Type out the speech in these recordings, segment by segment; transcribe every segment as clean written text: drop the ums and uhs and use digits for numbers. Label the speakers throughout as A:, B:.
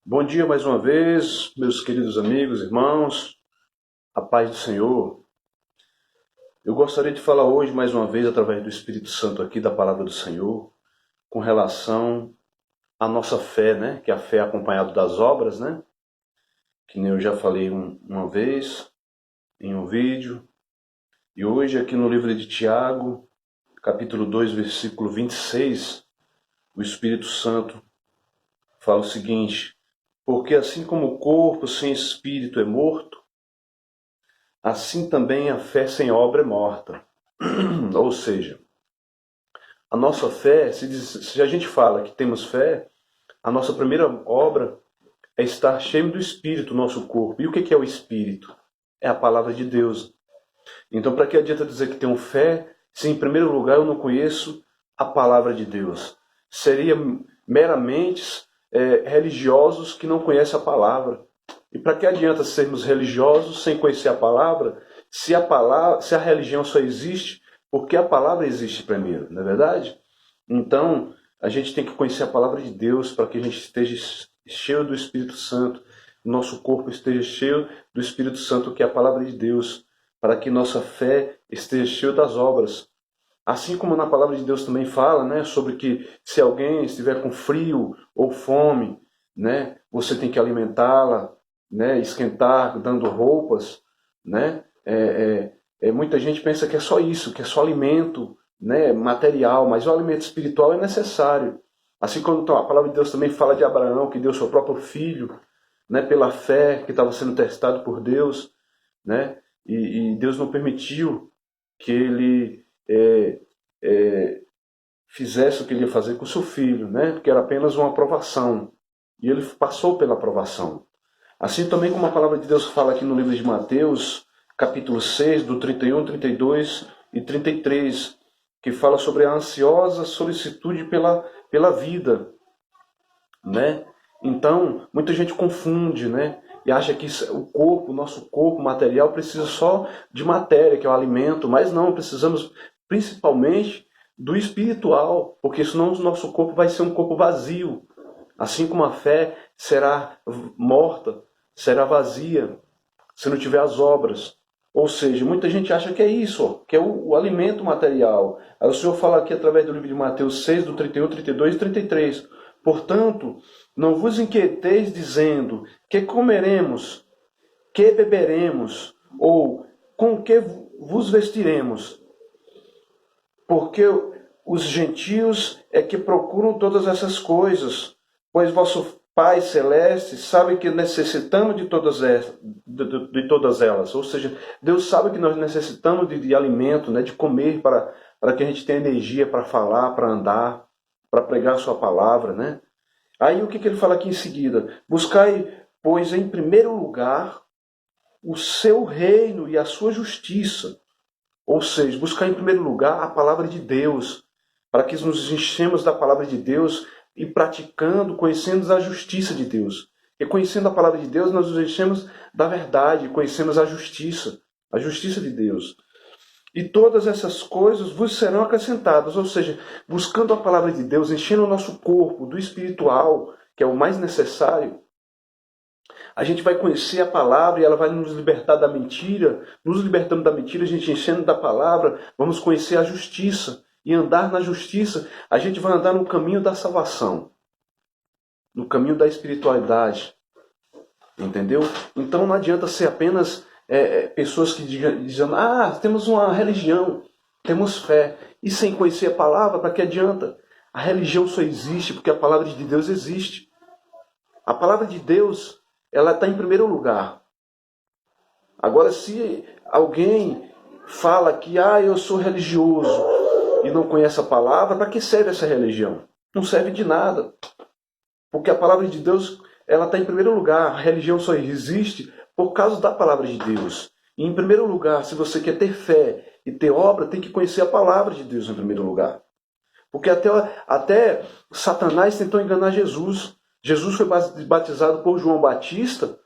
A: Bom dia mais uma vez, meus queridos amigos, irmãos, a paz do Senhor. Eu gostaria de falar hoje mais uma vez, através do Espírito Santo aqui, da palavra do Senhor, com relação à nossa fé, né? Que a fé é acompanhada das obras, né? Que nem eu já falei uma vez em um vídeo. E hoje aqui no livro de Tiago, capítulo 2, versículo 26, o Espírito Santo fala o seguinte: porque assim como o corpo sem espírito é morto, assim também a fé sem obra é morta. Ou seja, a nossa fé, se a gente fala que temos fé, a nossa primeira obra é estar cheio do Espírito, nosso corpo. E o que é o Espírito? É a palavra de Deus. Então, para que adianta dizer que tenho fé, se em primeiro lugar eu não conheço a palavra de Deus? Seria meramente religiosos que não conhecem a palavra. E para que adianta sermos religiosos sem conhecer a palavra, se a religião só existe porque a palavra existe primeiro, não é verdade? Então, a gente tem que conhecer a palavra de Deus para que a gente esteja cheio do Espírito Santo, nosso corpo esteja cheio do Espírito Santo, que é a palavra de Deus, para que nossa fé esteja cheia das obras. Assim como na palavra de Deus também fala, né, sobre que se alguém estiver com frio ou fome, né, você tem que alimentá-la, né, esquentar, dando roupas, né. Muita gente pensa que é só isso, que é só alimento, né, material, mas o alimento espiritual é necessário. Assim como a palavra de Deus também fala de Abraão, que deu seu próprio filho, né, pela fé, que estava sendo testado por Deus, né, e Deus não permitiu que ele fizesse o que ele ia fazer com o seu filho, né? Porque era apenas uma aprovação. E ele passou pela aprovação. Assim também como a palavra de Deus fala aqui no livro de Mateus, capítulo 6, do 31, 32 e 33, que fala sobre a ansiosa solicitude pela vida, né? Então, muita gente confunde, né? E acha que o corpo, o nosso corpo material, precisa só de matéria, que é o alimento, mas não, precisamos principalmente do espiritual, porque senão o nosso corpo vai ser um corpo vazio. Assim como a fé será morta, será vazia, se não tiver as obras. Ou seja, muita gente acha que é isso, ó, que é o alimento material. Aí o Senhor fala aqui através do livro de Mateus 6, do 31, 32 e 33. Portanto, não vos inquieteis dizendo que comeremos, que beberemos, ou com que vos vestiremos. Porque os gentios é que procuram todas essas coisas, pois vosso Pai Celeste sabe que necessitamos de todas elas. Ou seja, Deus sabe que nós necessitamos de alimento, né, de comer para que a gente tenha energia para falar, para andar, para pregar a sua palavra, né? Aí o que ele fala aqui em seguida? Buscai, pois, em primeiro lugar, o seu reino e a sua justiça. Ou seja, buscar em primeiro lugar a palavra de Deus, para que nos enchemos da palavra de Deus e praticando, conhecendo a justiça de Deus. E conhecendo a palavra de Deus, nós nos enchemos da verdade, conhecemos a justiça de Deus. E todas essas coisas vos serão acrescentadas, ou seja, buscando a palavra de Deus, enchendo o nosso corpo do espiritual, que é o mais necessário, a gente vai conhecer a palavra e ela vai nos libertar da mentira. Nos libertando da mentira, a gente enchendo da palavra, vamos conhecer a justiça. E andar na justiça, a gente vai andar no caminho da salvação, no caminho da espiritualidade. Entendeu? Então não adianta ser apenas pessoas que dizem, temos uma religião, temos fé. E sem conhecer a palavra, para que adianta? A religião só existe porque a palavra de Deus existe. A palavra de Deus, ela está em primeiro lugar. Agora, se alguém fala que eu sou religioso e não conhece a palavra, para que serve essa religião? Não serve de nada. Porque a palavra de Deus, ela está em primeiro lugar. A religião só existe por causa da palavra de Deus. E em primeiro lugar, se você quer ter fé e ter obra, tem que conhecer a palavra de Deus em primeiro lugar. Porque até Satanás tentou enganar Jesus. Jesus foi batizado por João Batista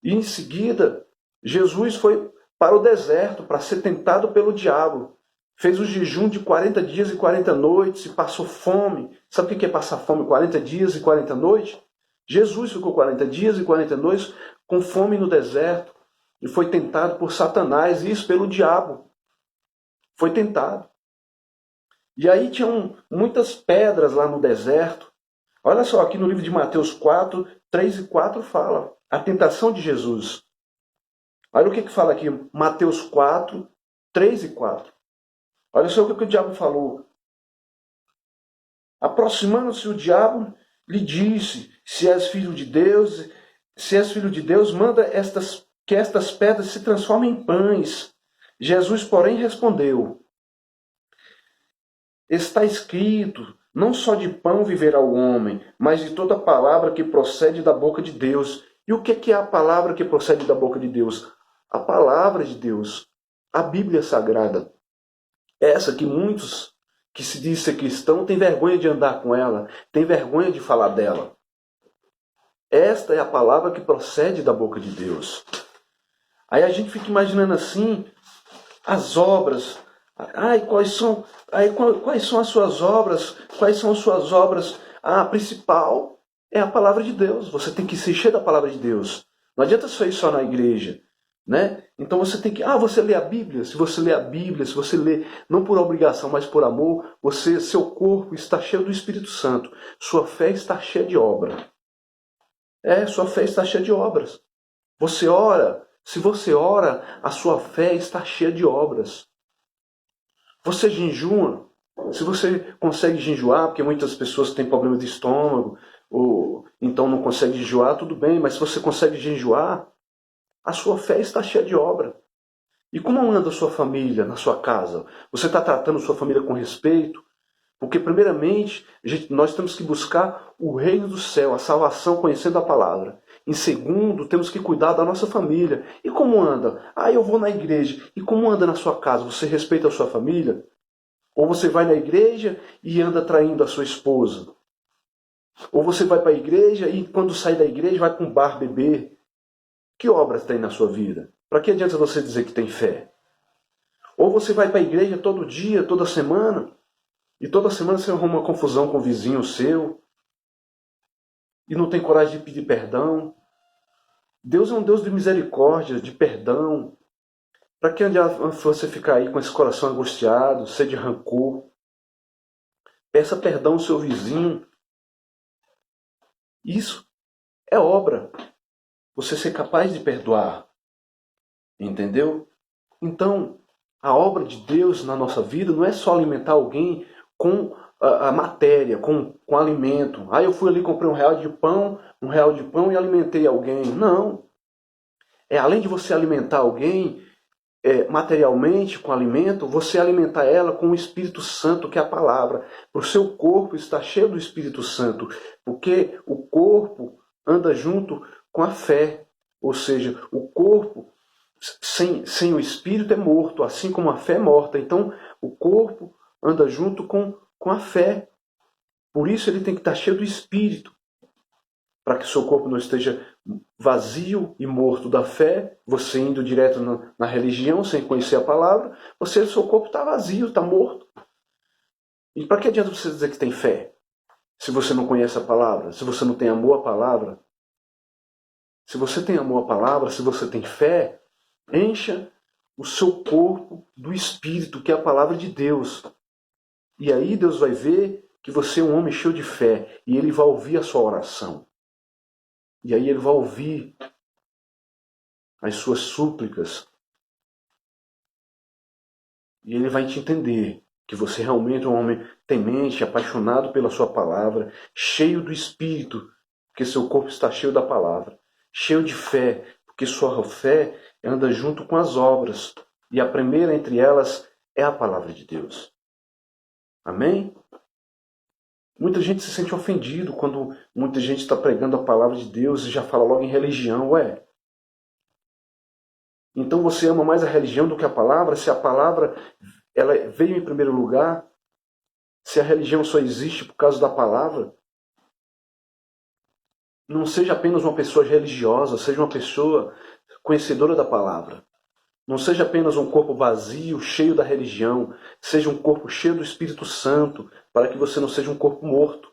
A: e em seguida Jesus foi para o deserto para ser tentado pelo diabo. Fez o jejum de 40 dias e 40 noites e passou fome. Sabe o que é passar fome 40 dias e 40 noites? Jesus ficou 40 dias e 40 noites com fome no deserto e foi tentado por Satanás, isso pelo diabo. Foi tentado. E aí tinham muitas pedras lá no deserto. Olha só, aqui no livro de Mateus 4, 3 e 4 fala a tentação de Jesus. Olha o que fala aqui, Mateus 4, 3 e 4. Olha só o que o diabo falou. Aproximando-se o diabo, lhe disse, se és filho de Deus, manda que estas pedras se transformem em pães. Jesus, porém, respondeu, está escrito, não só de pão viverá o homem, mas de toda palavra que procede da boca de Deus. E o que é a palavra que procede da boca de Deus? A palavra de Deus, a Bíblia Sagrada. Essa que muitos que se diz ser cristão têm vergonha de andar com ela, têm vergonha de falar dela. Esta é a palavra que procede da boca de Deus. Aí a gente fica imaginando assim, as obras. Quais são as suas obras? Quais são as suas obras? A principal é a palavra de Deus. Você tem que se encher da palavra de Deus. Não adianta só ir só na igreja. Né? Então você tem que, você lê a Bíblia. Se você lê a Bíblia, se você lê não por obrigação, mas por amor, seu corpo está cheio do Espírito Santo. Sua fé está cheia de obra. Sua fé está cheia de obras. Você ora, se você ora, a sua fé está cheia de obras. Você jejua, se você consegue jejuar, porque muitas pessoas têm problema de estômago, ou então não consegue jejuar, tudo bem, mas se você consegue jejuar, a sua fé está cheia de obra. E como anda a sua família na sua casa? Você está tratando sua família com respeito? Porque, primeiramente, nós temos que buscar o reino do céu, a salvação conhecendo a palavra. Em segundo, temos que cuidar da nossa família. E como anda? Eu vou na igreja. E como anda na sua casa? Você respeita a sua família? Ou você vai na igreja e anda traindo a sua esposa? Ou você vai para a igreja e quando sai da igreja vai para um bar beber? Que obras tem na sua vida? Para que adianta você dizer que tem fé? Ou você vai para a igreja todo dia, toda semana, e toda semana você arruma uma confusão com o vizinho seu, e não tem coragem de pedir perdão. Deus é um Deus de misericórdia, de perdão. Para que adianta você ficar aí com esse coração angustiado, cheio de rancor? Peça perdão ao seu vizinho. Isso é obra. Você ser capaz de perdoar. Entendeu? Então, a obra de Deus na nossa vida não é só alimentar alguém com a matéria, com alimento. Eu fui ali, comprei R$ 1 de pão e alimentei alguém. Não. Além de você alimentar alguém materialmente com alimento, você alimentar ela com o Espírito Santo, que é a palavra. O seu corpo está cheio do Espírito Santo, porque o corpo anda junto com a fé. Ou seja, o corpo sem o Espírito é morto, assim como a fé é morta. Então, o corpo anda junto com a fé. Por isso ele tem que estar cheio do Espírito, para que seu corpo não esteja vazio e morto da fé, você indo direto na religião, sem conhecer a palavra, seu corpo está vazio, está morto. E para que adianta você dizer que tem fé, se você não conhece a palavra, se você não tem amor à palavra? Se você tem amor à palavra, se você tem fé, encha o seu corpo do Espírito, que é a palavra de Deus. E aí Deus vai ver que você é um homem cheio de fé, e Ele vai ouvir a sua oração. E aí Ele vai ouvir as suas súplicas. E Ele vai te entender que você realmente é um homem temente, apaixonado pela sua palavra, cheio do Espírito, porque seu corpo está cheio da palavra, cheio de fé, porque sua fé anda junto com as obras. E a primeira entre elas é a palavra de Deus. Amém? Muita gente se sente ofendido quando muita gente está pregando a palavra de Deus e já fala logo em religião. Então você ama mais a religião do que a palavra? Se a palavra ela veio em primeiro lugar? Se a religião só existe por causa da palavra? Não seja apenas uma pessoa religiosa, seja uma pessoa conhecedora da palavra. Não seja apenas um corpo vazio, cheio da religião. Seja um corpo cheio do Espírito Santo, para que você não seja um corpo morto.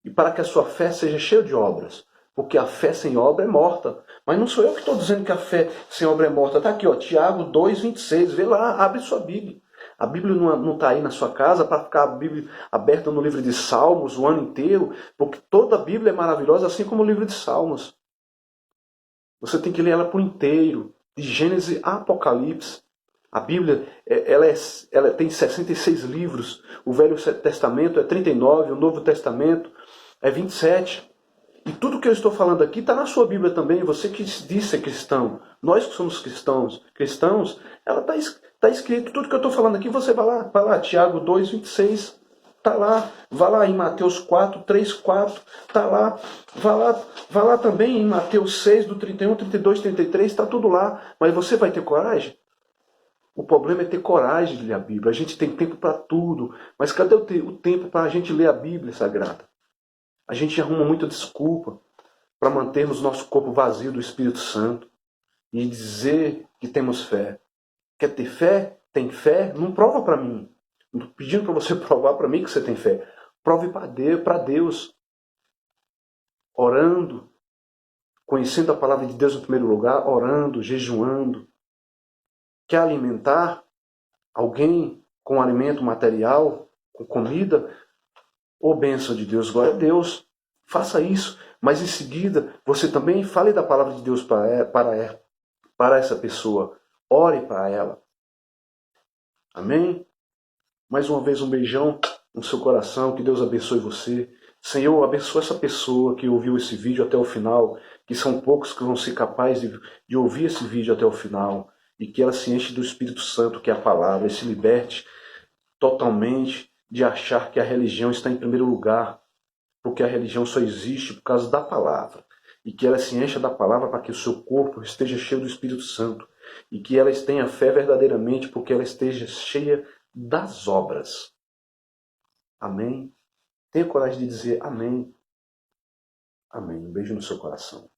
A: e para que a sua fé seja cheia de obras. Porque a fé sem obra é morta. Mas não sou eu que estou dizendo que a fé sem obra é morta. Está aqui, ó, Tiago 2,26. Vê lá, abre sua Bíblia. A Bíblia não está aí na sua casa para ficar a Bíblia aberta no livro de Salmos o ano inteiro, porque toda a Bíblia é maravilhosa, assim como o livro de Salmos. Você tem que ler ela por inteiro, de Gênesis a Apocalipse. A Bíblia ela tem 66 livros. O Velho Testamento é 39, o Novo Testamento é 27. E tudo que eu estou falando aqui está na sua Bíblia também. Você que diz ser cristão, nós que somos cristãos, ela está escrito. Tudo que eu estou falando aqui, você vai lá, Tiago 2,26, está lá. Vai lá em Mateus 4, 3, 4, está lá. Vai lá também em Mateus 6, do 31, 32, 33, está tudo lá. Mas você vai ter coragem? O problema é ter coragem de ler a Bíblia. A gente tem tempo para tudo. Mas cadê o tempo para a gente ler a Bíblia Sagrada? A gente arruma muita desculpa para mantermos nosso corpo vazio do Espírito Santo e dizer que temos fé. Quer ter fé? Tem fé? Não prova para mim. Não estou pedindo para você provar para mim que você tem fé. Prove para Deus. Orando, conhecendo a palavra de Deus em primeiro lugar, orando, jejuando. Quer alimentar alguém com alimento material, com comida? Ô bênção de Deus, glória a Deus. Faça isso. Mas em seguida, você também fale da palavra de Deus para essa pessoa. Ore para ela. Amém? Mais uma vez um beijão no seu coração. Que Deus abençoe você. Senhor, abençoe essa pessoa que ouviu esse vídeo até o final. Que são poucos que vão ser capazes de ouvir esse vídeo até o final. E que ela se enche do Espírito Santo, que é a palavra. E se liberte totalmente de achar que a religião está em primeiro lugar, porque a religião só existe por causa da palavra, e que ela se encha da palavra para que o seu corpo esteja cheio do Espírito Santo, e que ela tenha fé verdadeiramente porque ela esteja cheia das obras. Amém? Tenha coragem de dizer amém. Amém. Um beijo no seu coração.